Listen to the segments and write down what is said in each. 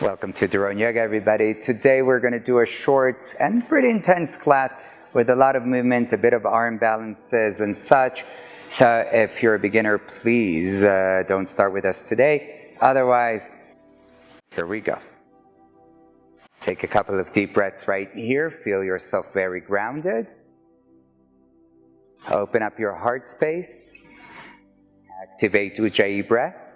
Welcome to Drone Yoga, everybody. Today we're going to do a short and pretty intense class with a lot of movement, a bit of arm balances and such. So if you're a beginner, please don't start with us today. Otherwise, here we go. Take a couple of deep breaths right here. Feel yourself very grounded. Open up your heart space. Activate Ujjayi breath.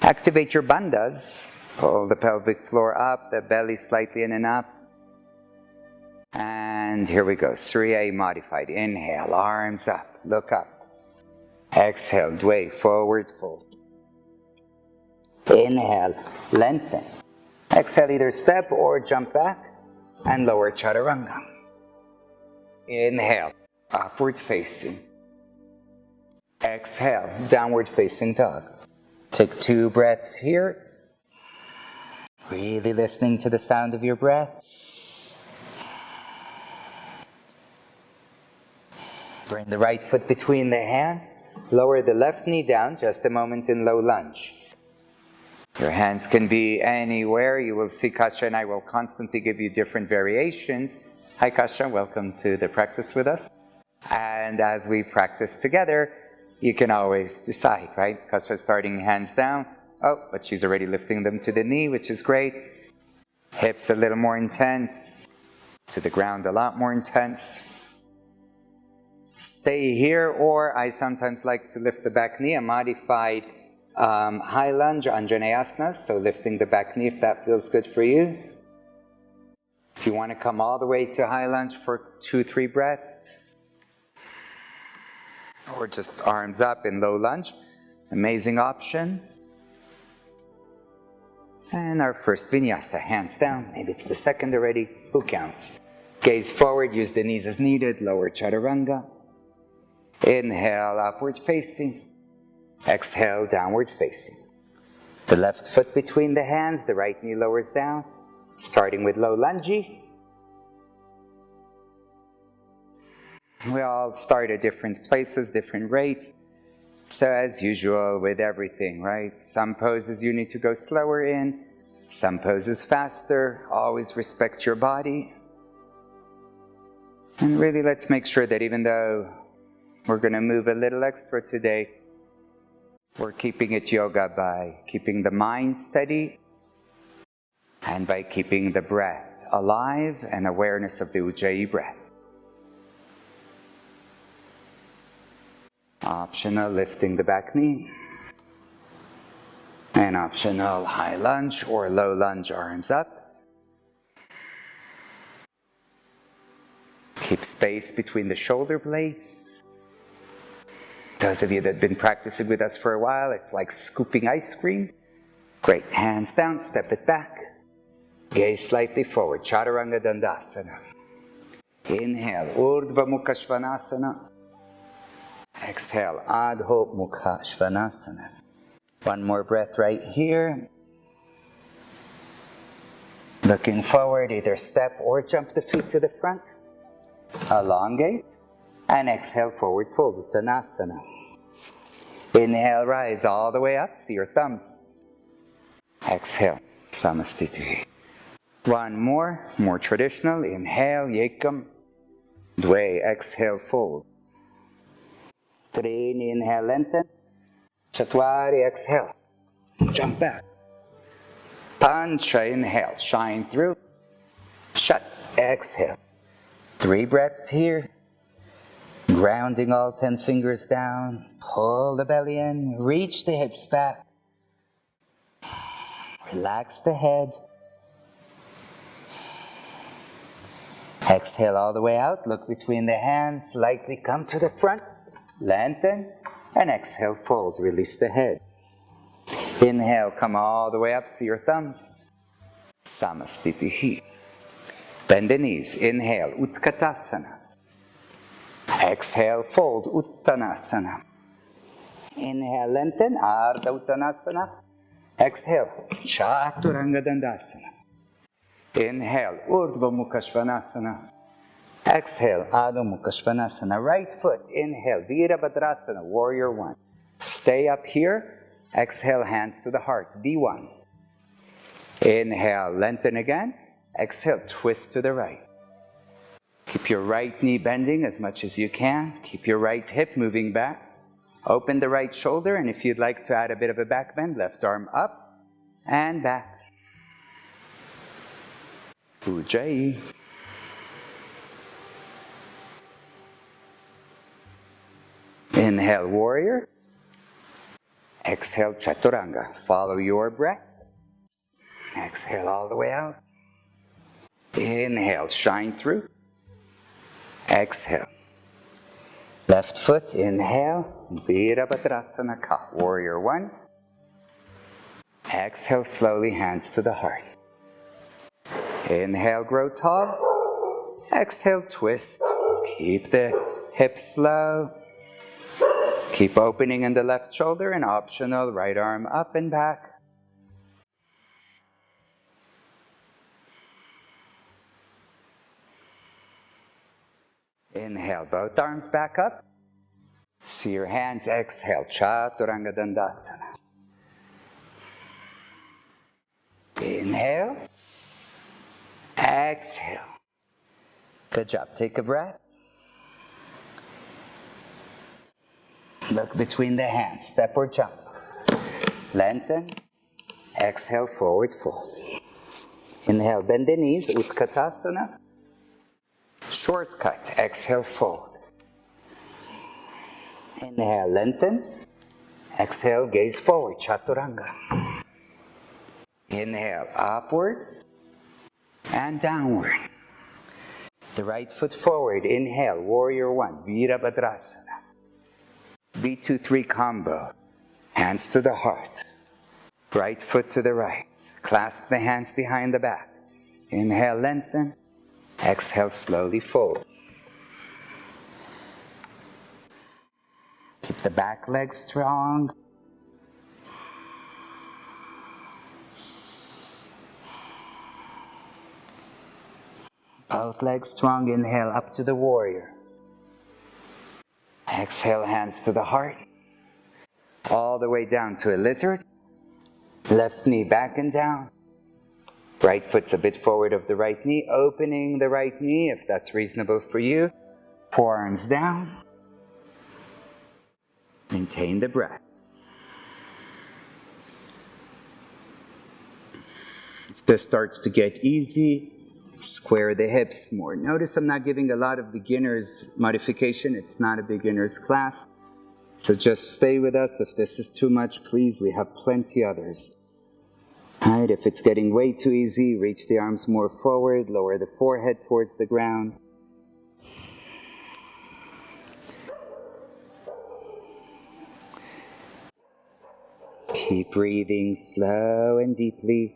Activate your bandhas. Pull the pelvic floor up, the belly slightly in and up. And here we go. Surya modified. Inhale, arms up, look up. Exhale, Dvay, forward fold. Inhale, lengthen. Exhale, either step or jump back and lower chaturanga. Inhale, upward facing. Exhale, downward facing dog. Take 2 breaths here. Really listening to the sound of your breath. Bring the right foot between the hands. Lower the left knee down, just a moment in low lunge. Your hands can be anywhere. You will see Kasha and I will constantly give you different variations. Hi Kasha, welcome to the practice with us. And as we practice together, you can always decide, right? Kasha starting hands down. Oh, but she's already lifting them to the knee, which is great. Hips a little more intense. To the ground a lot more intense. Stay here, or I sometimes like to lift the back knee, a modified high lunge, Anjaneyasana, so lifting the back knee if that feels good for you. If you want to come all the way to high lunge for 2-3 breaths, or just arms up in low lunge, amazing option. And our first vinyasa, hands down, maybe it's the second already, who counts? Gaze forward, use the knees as needed, lower chaturanga. Inhale, upward facing. Exhale, downward facing. The left foot between the hands, the right knee lowers down, starting with low lunge. We all start at different places, different rates. So as usual with everything, right? Some poses you need to go slower in, some poses faster. Always respect your body. And really let's make sure that even though we're going to move a little extra today, we're keeping it yoga by keeping the mind steady and by keeping the breath alive and awareness of the Ujjayi breath. Optional lifting the back knee. And optional high lunge or low lunge, arms up. Keep space between the shoulder blades. Those of you that have been practicing with us for a while, it's like scooping ice cream. Great, hands down, step it back. Gaze slightly forward, Chaturanga Dandasana. Inhale, Urdhva Mukha Svanasana. Exhale, Adho Mukha Svanasana. One more breath right here. Looking forward, either step or jump the feet to the front. Elongate. And exhale, forward fold, Uttanasana. Inhale, rise all the way up, see your thumbs. Exhale, Samastiti. One more traditional. Inhale, Yekam. Dvay, exhale, fold. Trini, inhale, lengthen. Chatwari, exhale. Jump back. Pancha, inhale, shine through. Shut, exhale. 3 breaths here. Grounding all 10 fingers down. Pull the belly in. Reach the hips back. Relax the head. Exhale all the way out. Look between the hands. Lightly come to the front. Lengthen. And exhale, fold. Release the head. Inhale, come all the way up. See your thumbs. Samastitihi. Bend the knees. Inhale, Utkatasana. Exhale, fold, Uttanasana. Inhale, lengthen, Ardha Uttanasana. Exhale, Chaturanga Dandasana. Inhale, Urdhva Mukha Svanasana. Exhale, Adho Mukha Svanasana. Right foot, inhale, Virabhadrasana, Warrior 1. Stay up here. Exhale, hands to the heart, V1. Inhale, lengthen again. Exhale, twist to the right. Keep your right knee bending as much as you can. Keep your right hip moving back. Open the right shoulder, and if you'd like to add a bit of a back bend, left arm up and back. Ujjayi. Inhale, warrior. Exhale, chaturanga. Follow your breath. Exhale all the way out. Inhale, shine through. Exhale. Left foot, inhale. Virabhadrasana ka. Warrior one. Exhale slowly, hands to the heart. Inhale, grow tall. Exhale, twist. Keep the hips slow. Keep opening in the left shoulder and optional right arm up and back. Inhale, both arms back up. See your hands, exhale, Chaturanga Dandasana. Inhale, exhale. Good job, take a breath. Look between the hands, step or jump. Lengthen, exhale, forward fold. Inhale, bend the knees, Utkatasana. Shortcut, exhale, fold. Inhale, lengthen. Exhale, gaze forward, Chaturanga. Inhale, upward and downward. The right foot forward, inhale, warrior one, Virabhadrasana. B2-3 combo, hands to the heart. Right foot to the right, clasp the hands behind the back. Inhale, lengthen. Exhale, slowly fold. Keep the back leg strong. Both legs strong. Inhale, up to the warrior. Exhale, hands to the heart. All the way down to a lizard. Left knee back and down. Right foot's a bit forward of the right knee, opening the right knee if that's reasonable for you. Forearms down. Maintain the breath. If this starts to get easy, square the hips more. Notice I'm not giving a lot of beginner's modification. It's not a beginner's class. So just stay with us. If this is too much, please, we have plenty others. Alright, if it's getting way too easy, reach the arms more forward, lower the forehead towards the ground. Keep breathing slow and deeply.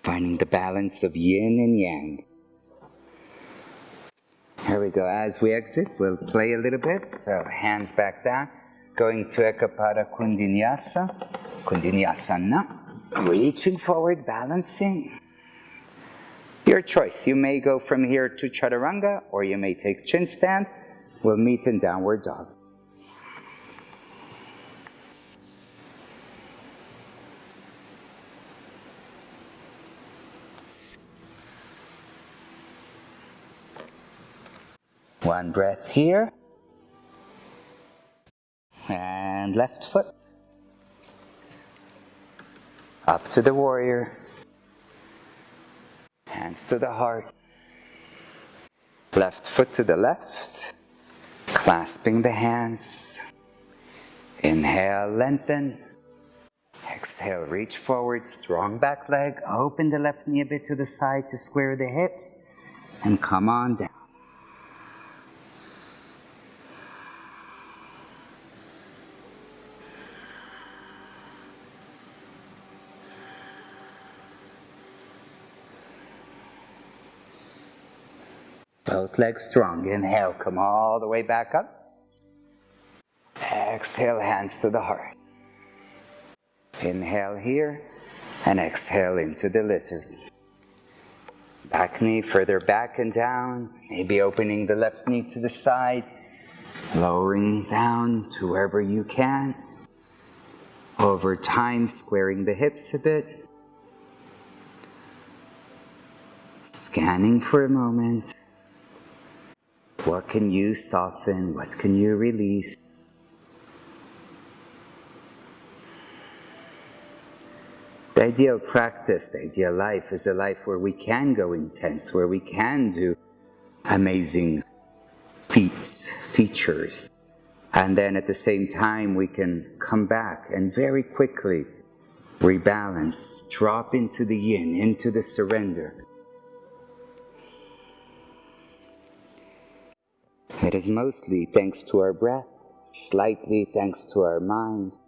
Finding the balance of yin and yang. Here we go. As we exit, we'll play a little bit. So hands back down. Going to Ekapada Kundinyasana. Reaching forward, balancing. Your choice. You may go from here to Chaturanga, or you may take chin stand. We'll meet in downward dog. One breath here. And left foot. Up to the warrior. Hands to the heart. Left foot to the left. Clasping the hands. Inhale, lengthen. Exhale, reach forward, strong back leg. Open the left knee a bit to the side to square the hips. And come on down. Both legs strong. Inhale, come all the way back up. Exhale, hands to the heart. Inhale here, and exhale into the lizard. Back knee further back and down, maybe opening the left knee to the side, lowering down to wherever you can. Over time, squaring the hips a bit. Scanning for a moment. What can you soften? What can you release? The ideal practice, the ideal life is a life where we can go intense, where we can do amazing feats, features. And then at the same time, we can come back and very quickly rebalance, drop into the yin, into the surrender. It is mostly thanks to our breath, slightly thanks to our mind,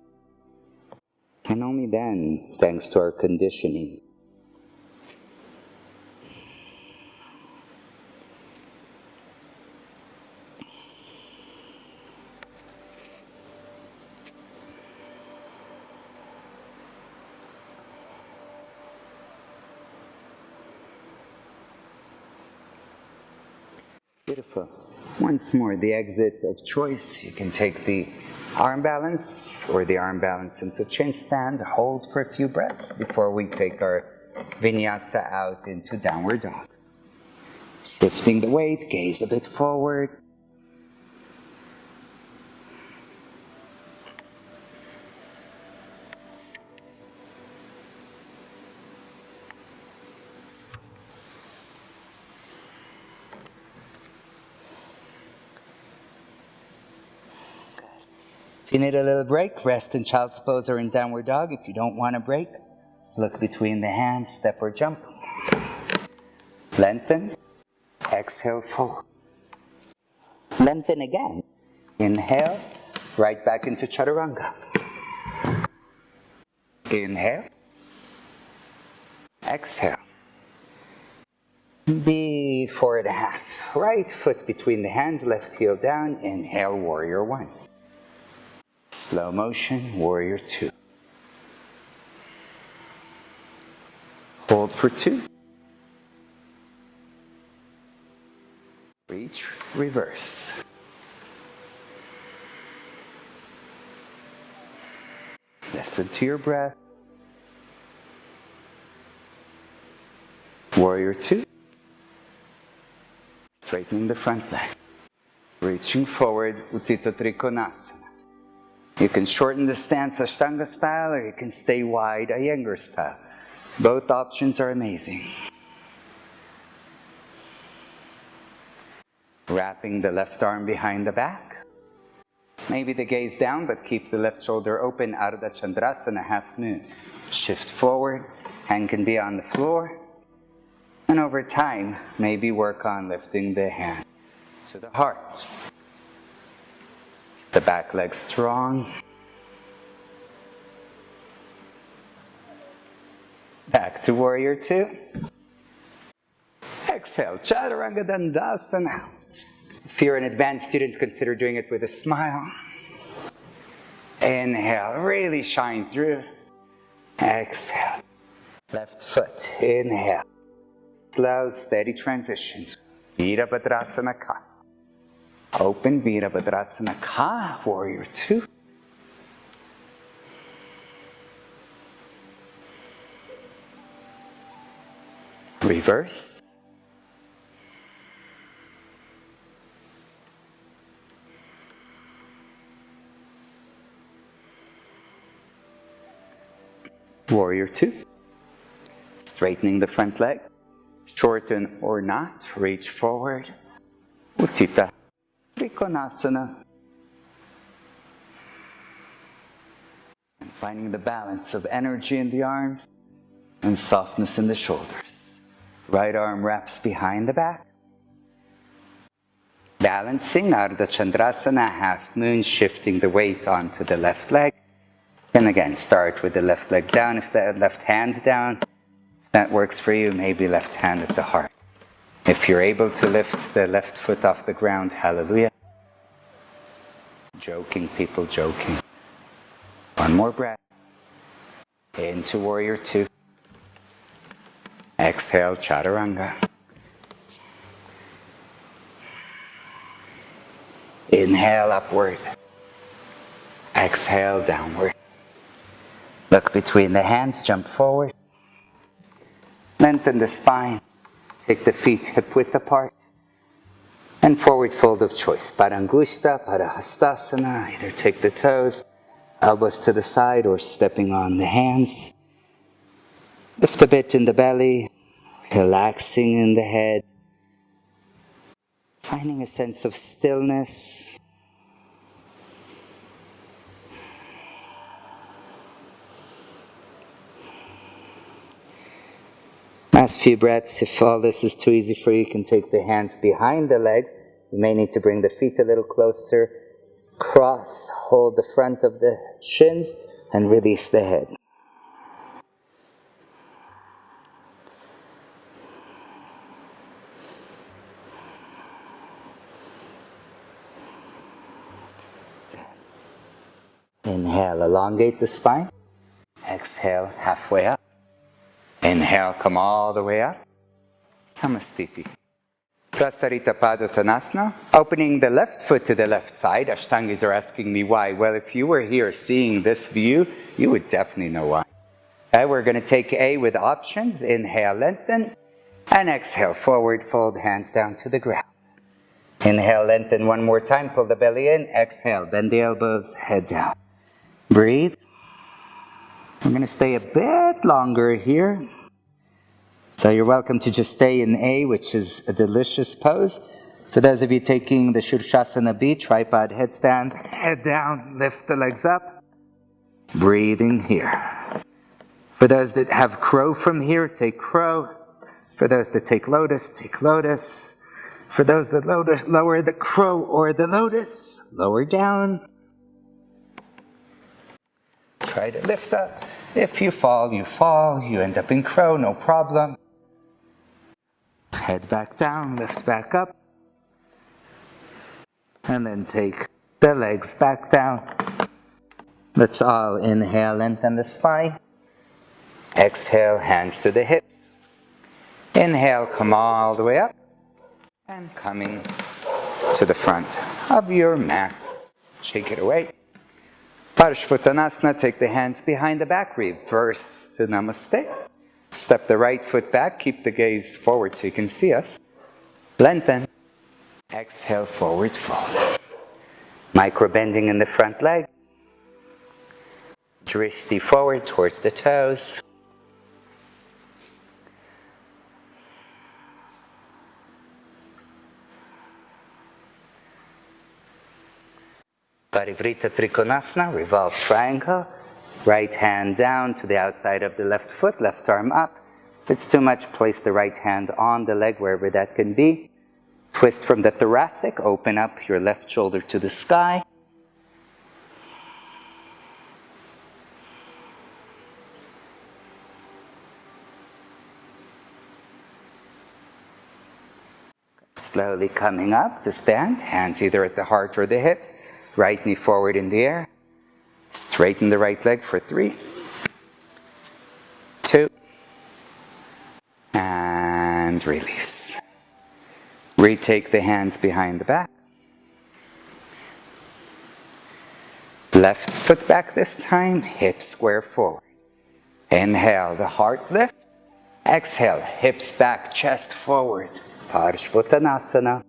and only then thanks to our conditioning. Beautiful. Once more, the exit of choice. You can take the arm balance or the arm balance into chin stand. Hold for a few breaths before we take our vinyasa out into downward dog. Shifting the weight, gaze a bit forward. If you need a little break, rest in child's pose or in downward dog. If you don't want a break, look between the hands, step or jump. Lengthen, exhale, fold. Lengthen again. Inhale, right back into chaturanga. Inhale, exhale. Be 4.5. Right foot between the hands, left heel down. Inhale, warrior one. Slow motion, warrior two. Hold for two. Reach, reverse. Listen to your breath. Warrior two. Straightening the front leg. Reaching forward, Utthita Trikonasana. You can shorten the stance Ashtanga style, or you can stay wide Iyengar style. Both options are amazing. Wrapping the left arm behind the back. Maybe the gaze down, but keep the left shoulder open, Ardha Chandrasana, half moon. Shift forward, hand can be on the floor. And over time, maybe work on lifting the hand to the heart. The back leg strong. Back to warrior two. Exhale, Chaturanga Dandasana. If you're an advanced student, consider doing it with a smile. Inhale, really shine through. Exhale. Left foot, inhale. Slow, steady transitions. Virabhadrasana Ka. Open Virabhadrasana Ka, warrior two. Reverse. Warrior two. Straightening the front leg. Shorten or not, reach forward. Utthita Trikonasana. And finding the balance of energy in the arms and softness in the shoulders. Right arm wraps behind the back. Balancing Ardha Chandrasana, half moon, shifting the weight onto the left leg. And again, start with the left leg down, if the left hand down. If that works for you, maybe left hand at the heart. If you're able to lift the left foot off the ground, hallelujah. Joking, people, joking. One more breath. Into warrior two. Exhale, Chaturanga. Inhale, upward. Exhale, downward. Look between the hands, jump forward. Lengthen the spine. Take the feet hip-width apart. And forward fold of choice. Parangushta, Parahastasana. Either take the toes, elbows to the side, or stepping on the hands. Lift a bit in the belly, relaxing in the head. Finding a sense of stillness. Last few breaths. If all this is too easy for you, you can take the hands behind the legs. You may need to bring the feet a little closer. Cross, hold the front of the shins, and release the head. Inhale, elongate the spine. Exhale, halfway up. Inhale, come all the way up. Samastiti. Prasarita Padottanasana. Opening the left foot to the left side. Ashtangis are asking me why. Well, if you were here seeing this view, you would definitely know why. Okay, we're going to take A with options. Inhale, lengthen. And exhale, forward fold, hands down to the ground. Inhale, lengthen one more time. Pull the belly in. Exhale, bend the elbows, head down. Breathe. We're going to stay a bit longer here. So you're welcome to just stay in A, which is a delicious pose. For those of you taking the Shirshasana B, tripod headstand, head down, lift the legs up. Breathing here. For those that have crow from here, take crow. For those that take lotus, take lotus. For those that lower the crow or the lotus, lower down. Try to lift up. If you fall, you fall. You end up in crow, no problem. Head back down, lift back up. And then take the legs back down. Let's all inhale, lengthen the spine. Exhale, hands to the hips. Inhale, come all the way up. And coming to the front of your mat. Shake it away. Parshvottanasana, take the hands behind the back, reverse to Namaste. Step the right foot back, keep the gaze forward so you can see us. Lengthen. Exhale, forward fold. Micro bending in the front leg. Drishti forward towards the toes. Parivrita Trikonasana, revolved triangle. Right hand down to the outside of the left foot, left arm up. If it's too much, place the right hand on the leg, wherever that can be. Twist from the thoracic, open up your left shoulder to the sky. Slowly coming up to stand, hands either at the heart or the hips. Right knee forward in the air. Straighten the right leg for 3, 2, and release. Retake the hands behind the back. Left foot back this time, hips square forward. Inhale, the heart lifts. Exhale, hips back, chest forward. Parshvottanasana.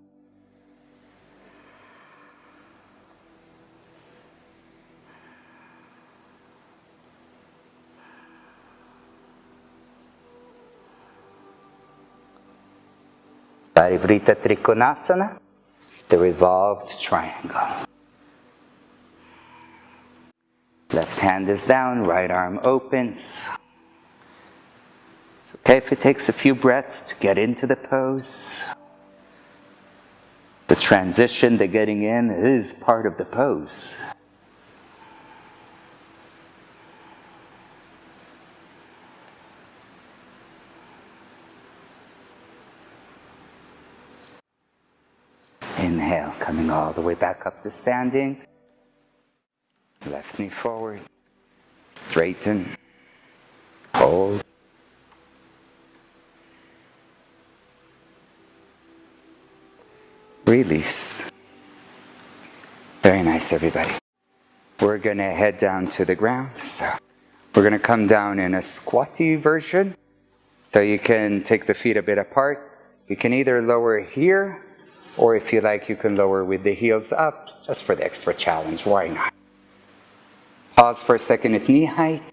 Parivrita Trikonasana, the revolved triangle. Left hand is down, right arm opens. It's okay if it takes a few breaths to get into the pose. The transition, the getting in, is part of the pose. Inhale, coming all the way back up to standing. Left knee forward. Straighten. Hold. Release. Very nice, everybody. We're going to head down to the ground. So We're going to come down in a squatty version. So you can take the feet a bit apart. You can either lower here, or if you like, you can lower with the heels up, just for the extra challenge. Why not? Pause for a second at knee height.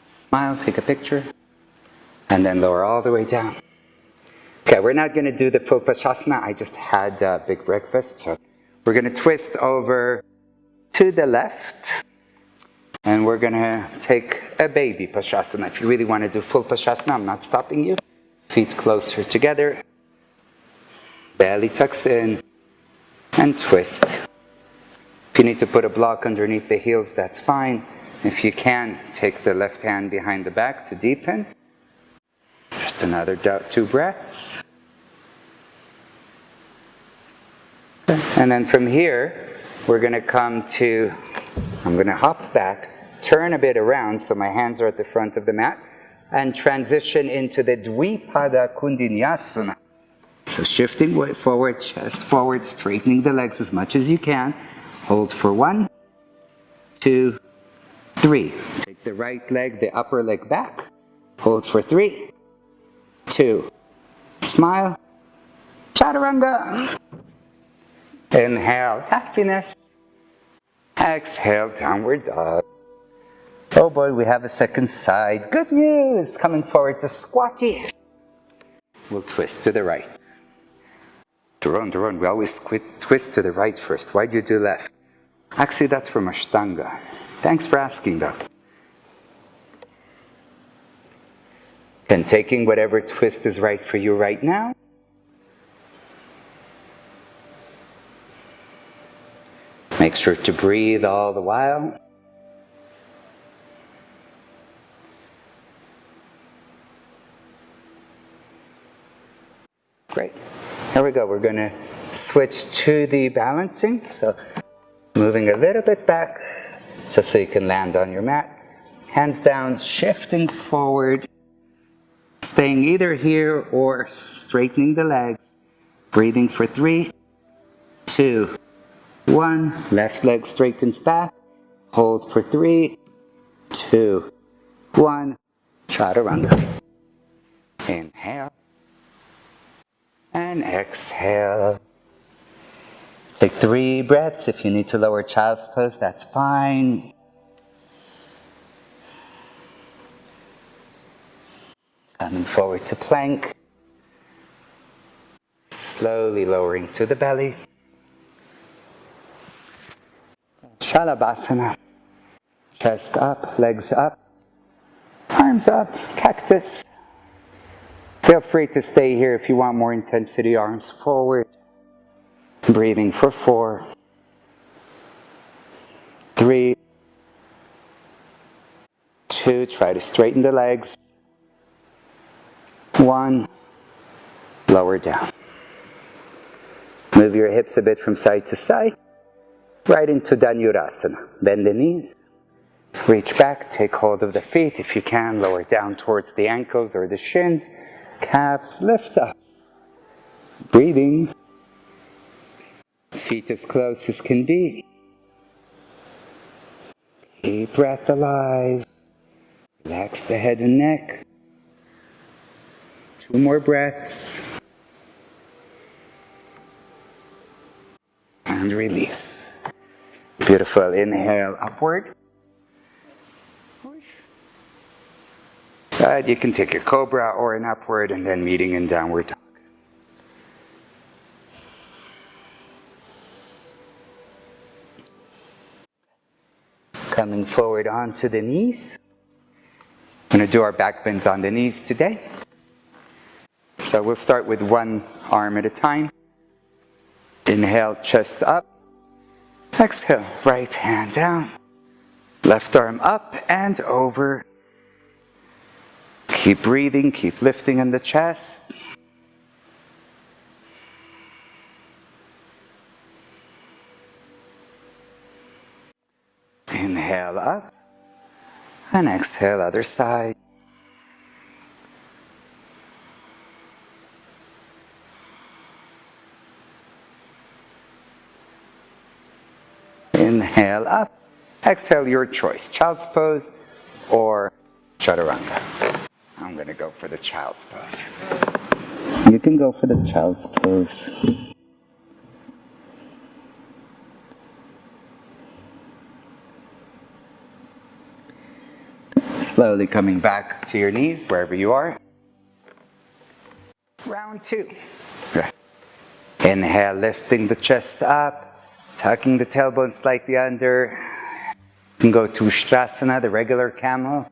Smile, take a picture, and then lower all the way down. Okay, we're not going to do the full Pashasana. I just had a big breakfast, so we're going to twist over to the left. And we're going to take a baby Pashasana. If you really want to do full Pashasana, I'm not stopping you. Feet closer together. Belly tucks in. And twist. If you need to put a block underneath the heels, that's fine. If you can, take the left hand behind the back to deepen. Just another 2 breaths. And then from here, we're going to come to, I'm going to hop back, turn a bit around so my hands are at the front of the mat, and transition into the Dvipada Kundinyasana. So shifting forward, chest forward, straightening the legs as much as you can. Hold for 1, 2, 3. Take the right leg, the upper leg back. Hold for 3, 2. Smile. Chaturanga. Inhale, happiness. Exhale, downward dog. Oh boy, we have a second side. Good news! Coming forward to squatty. We'll twist to the right. Duron, we always twist to the right first. Why do you do left? Actually, that's from Ashtanga. Thanks for asking though. And taking whatever twist is right for you right now. Make sure to breathe all the while. Great. Here we go. We're going to switch to the balancing. So moving a little bit back, just so you can land on your mat. Hands down, shifting forward. Staying either here or straightening the legs. Breathing for 3, 2, 1. Left leg straightens back. Hold for 3, 2, 1. Chaturanga. Inhale. And exhale. Take 3 breaths. If you need to lower child's pose, that's fine. Coming forward to plank. Slowly lowering to the belly. Shalabhasana. Chest up, legs up, arms up, cactus. Feel free to stay here if you want more intensity, arms forward. Breathing for 4, 3, 2, try to straighten the legs. 1, lower down. Move your hips a bit from side to side. Right into Dhanurasana. Bend the knees. Reach back, take hold of the feet. If you can, lower down towards the ankles or the shins. Calves, lift up. Breathing. Feet as close as can be. Keep breath alive. Relax the head and neck. 2 more breaths. And release. Beautiful. Inhale upward. Good. You can take a cobra or an upward and then meeting in downward dog. Coming forward onto the knees. We're going to do our back bends on the knees today. So we'll start with 1 arm at a time. Inhale, chest up. Exhale, right hand down. Left arm up and over. Keep breathing, keep lifting in the chest. Inhale up. And exhale, other side. Inhale up. Exhale, your choice, child's pose or chaturanga. I'm going to go for the child's pose. You can go for the child's pose. Slowly coming back to your knees, wherever you are. Round 2. Inhale, lifting the chest up, tucking the tailbone slightly under. You can go to Ustrasana, the regular camel.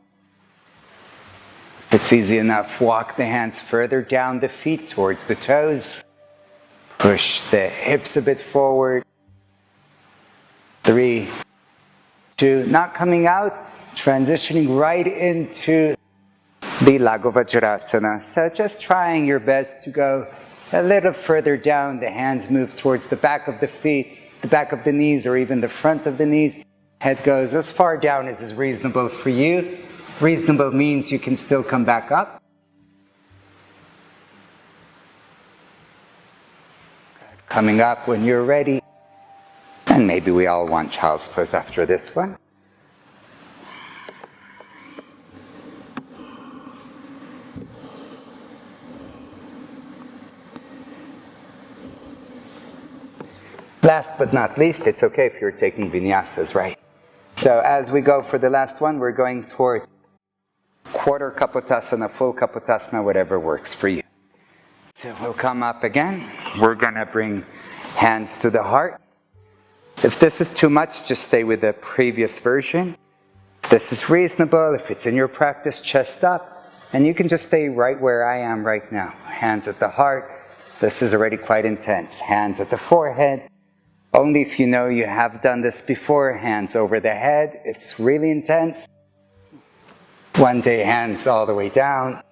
If it's easy enough, walk the hands further down the feet towards the toes. Push the hips a bit forward. 3, 2, not coming out, transitioning right into the Vajrasana. So just trying your best to go a little further down. The hands move towards the back of the feet, the back of the knees, or even the front of the knees. Head goes as far down as is reasonable for you. Reasonable means you can still come back up. Coming up when you're ready. And maybe we all want child's pose after this one. Last but not least, it's okay if you're taking vinyasas, right? So as we go for the last one, we're going towards quarter Kapotasana, full Kapotasana, whatever works for you. So we'll come up again. We're going to bring hands to the heart. If this is too much, just stay with the previous version. If this is reasonable, if it's in your practice, chest up. And you can just stay right where I am right now. Hands at the heart. This is already quite intense. Hands at the forehead. Only if you know you have done this before, hands over the head. It's really intense. One day, hands all the way down.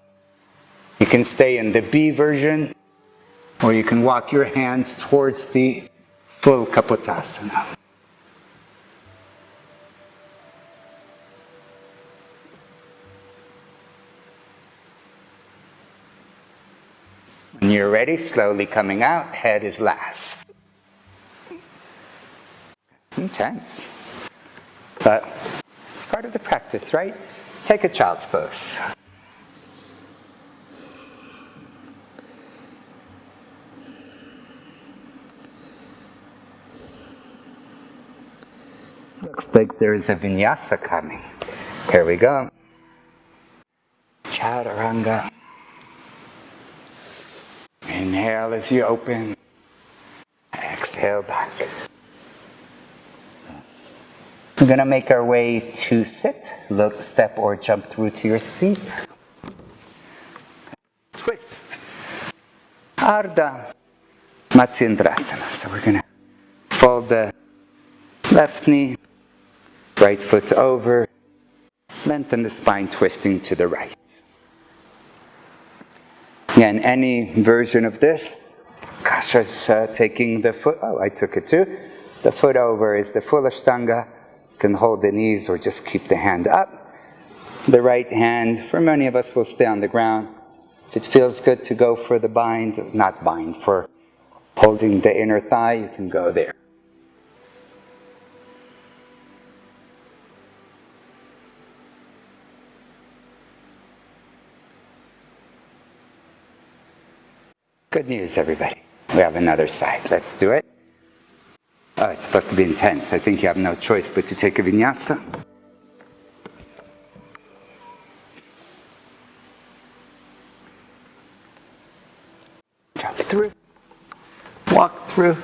You can stay in the B version, or you can walk your hands towards the full Kapotasana. When you're ready, slowly coming out, head is last. Intense. But it's part of the practice, right? Take a child's pose. Looks like there's a vinyasa coming. Here we go. Chaturanga. Inhale as you open. Exhale back. We're going to make our way to sit. Look, step or jump through to your seat. Twist. Ardha Matsyendrasana. So we're going to fold the left knee, right foot over, lengthen the spine, twisting to the right. Again, any version of this, Kasha's taking the foot, I took it too. The foot over is the full Ashtanga. You can hold the knees or just keep the hand up. The right hand, for many of us, will stay on the ground. If it feels good to go for the bind, not bind, for holding the inner thigh, you can go there. Good news, everybody. We have another side. Let's do it. Oh, it's supposed to be intense. I think you have no choice but to take a vinyasa. Drop through. Walk through.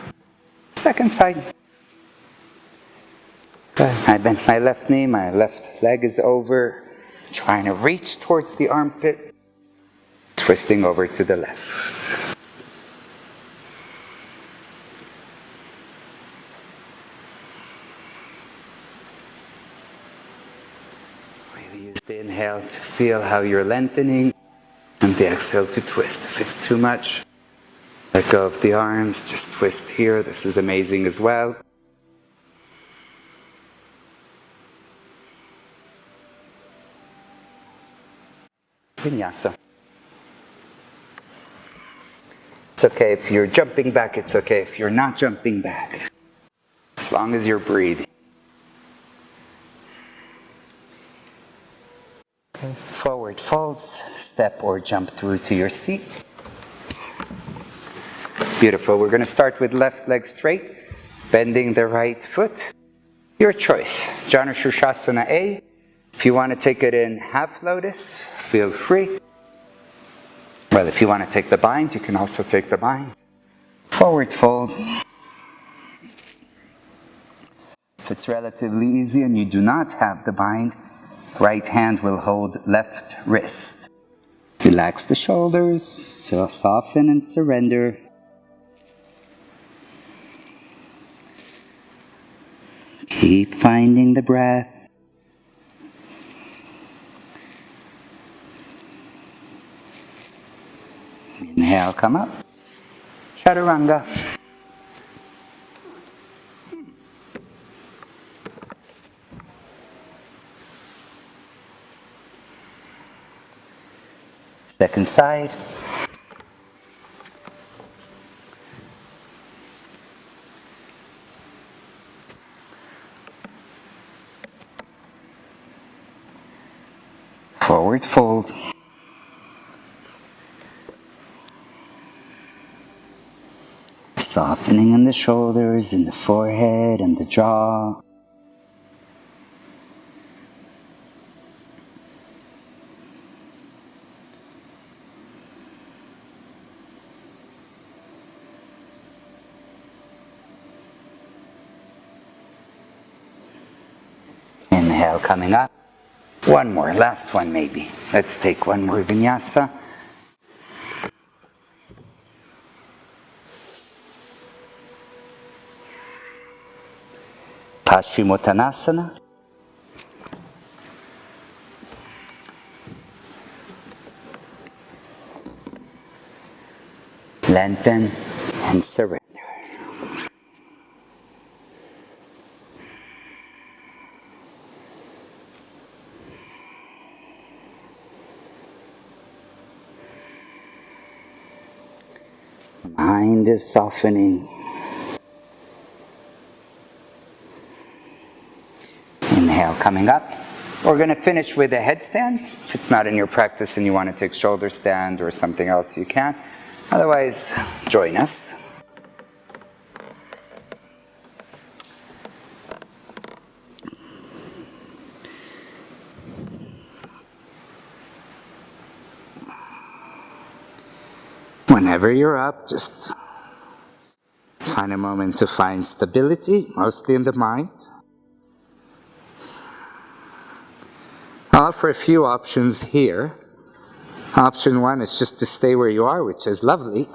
Second side. Good. I bent my left knee. My left leg is over. Trying to reach towards the armpit. Twisting over to the left. Use the inhale to feel how you're lengthening, and the exhale to twist. If it's too much, let go of the arms, just twist here. This is amazing as well. Vinyasa. It's okay if you're jumping back, it's okay if you're not jumping back. As long as you're breathing. Forward folds, step or jump through to your seat. Beautiful. We're going to start with left leg straight, bending the right foot. Your choice. Janu Shirshasana A. If you want to take it in half lotus, feel free. Well, if you want to take the bind, you can also take the bind. Forward fold. If it's relatively easy and you do not have the bind, right hand will hold left wrist. Relax the shoulders, soften and surrender. Keep finding the breath. Inhale, come up. Chaturanga. Second side. Forward fold. Softening in the shoulders, in the forehead and the jaw. Inhale, coming up. One more, last one maybe. Let's take one more vinyasa. Paschimottanasana. Lengthen and surrender. Mind is softening. Inhale, coming up. We're going to finish with a headstand. If it's not in your practice and you want to take shoulder stand or something else, you can. Otherwise, join us. Whenever you're up, just find a moment to find stability, mostly in the mind. I'll offer a few options here. Option 1 is just to stay where you are, which is lovely.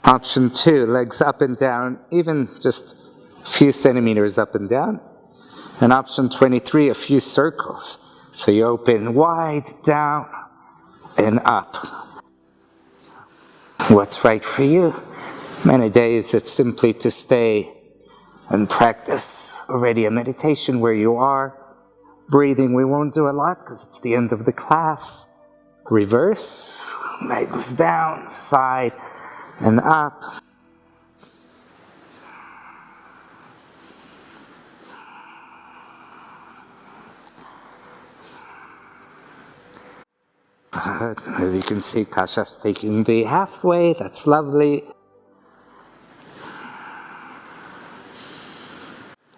Option 2, legs up and down, even just a few centimeters up and down. And option 23, a few circles. So you open wide, down, and up. What's right for you? Many days it's simply to stay and practice already a meditation where you are. Breathing, we won't do a lot because it's the end of the class. Reverse, legs down, side and up. As you can see, Kasha's taking the halfway, that's lovely.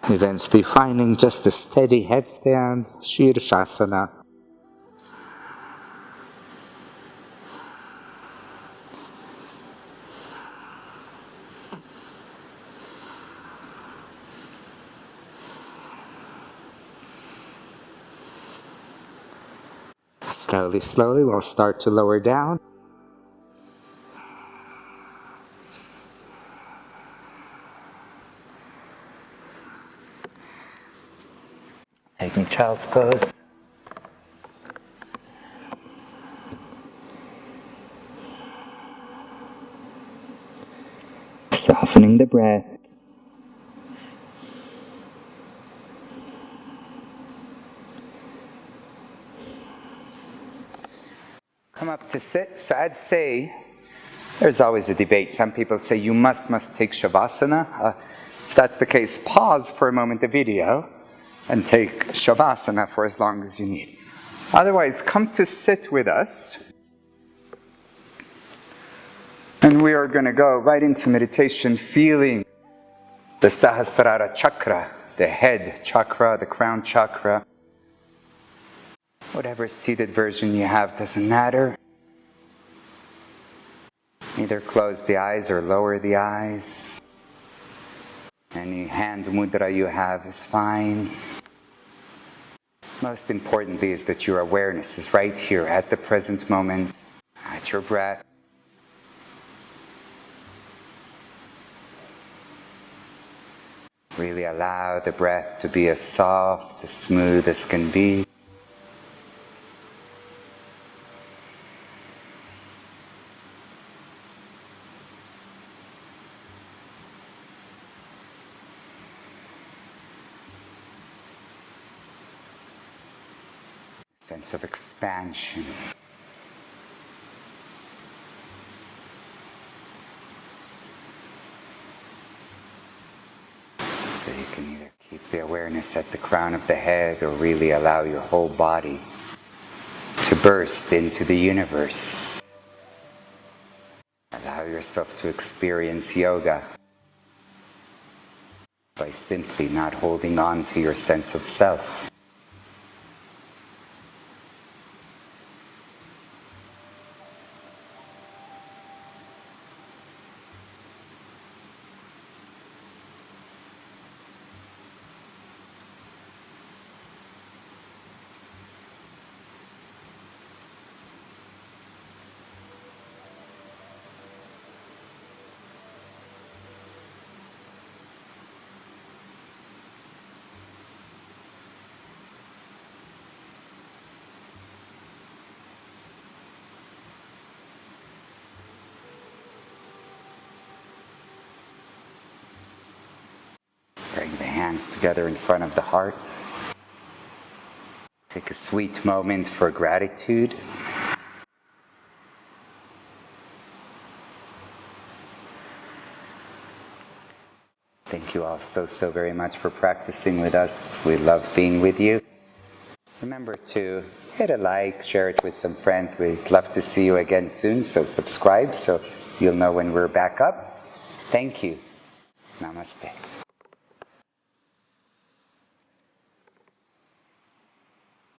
Eventually finding just a steady headstand, Shirshasana. Slowly, we'll start to lower down. Taking child's pose. Softening the breath. Come up to sit. So I'd say, there's always a debate. Some people say you must take Shavasana. If that's the case, pause for a moment the video and take Shavasana for as long as you need. Otherwise, come to sit with us. And we are going to go right into meditation, feeling the Sahasrara chakra, the head chakra, the crown chakra. Whatever seated version you have doesn't matter. Either close the eyes or lower the eyes. Any hand mudra you have is fine. Most importantly is that your awareness is right here at the present moment, at your breath. Really allow the breath to be as soft, as smooth as can be. Sense of expansion. So you can either keep the awareness at the crown of the head or really allow your whole body to burst into the universe. Allow yourself to experience yoga by simply not holding on to your sense of self. Bring the hands together in front of the heart. Take a sweet moment for gratitude. Thank you all so very much for practicing with us. We love being with you. Remember to hit a like, share it with some friends. We'd love to see you again soon, so subscribe so you'll know when we're back up. Thank you. Namaste.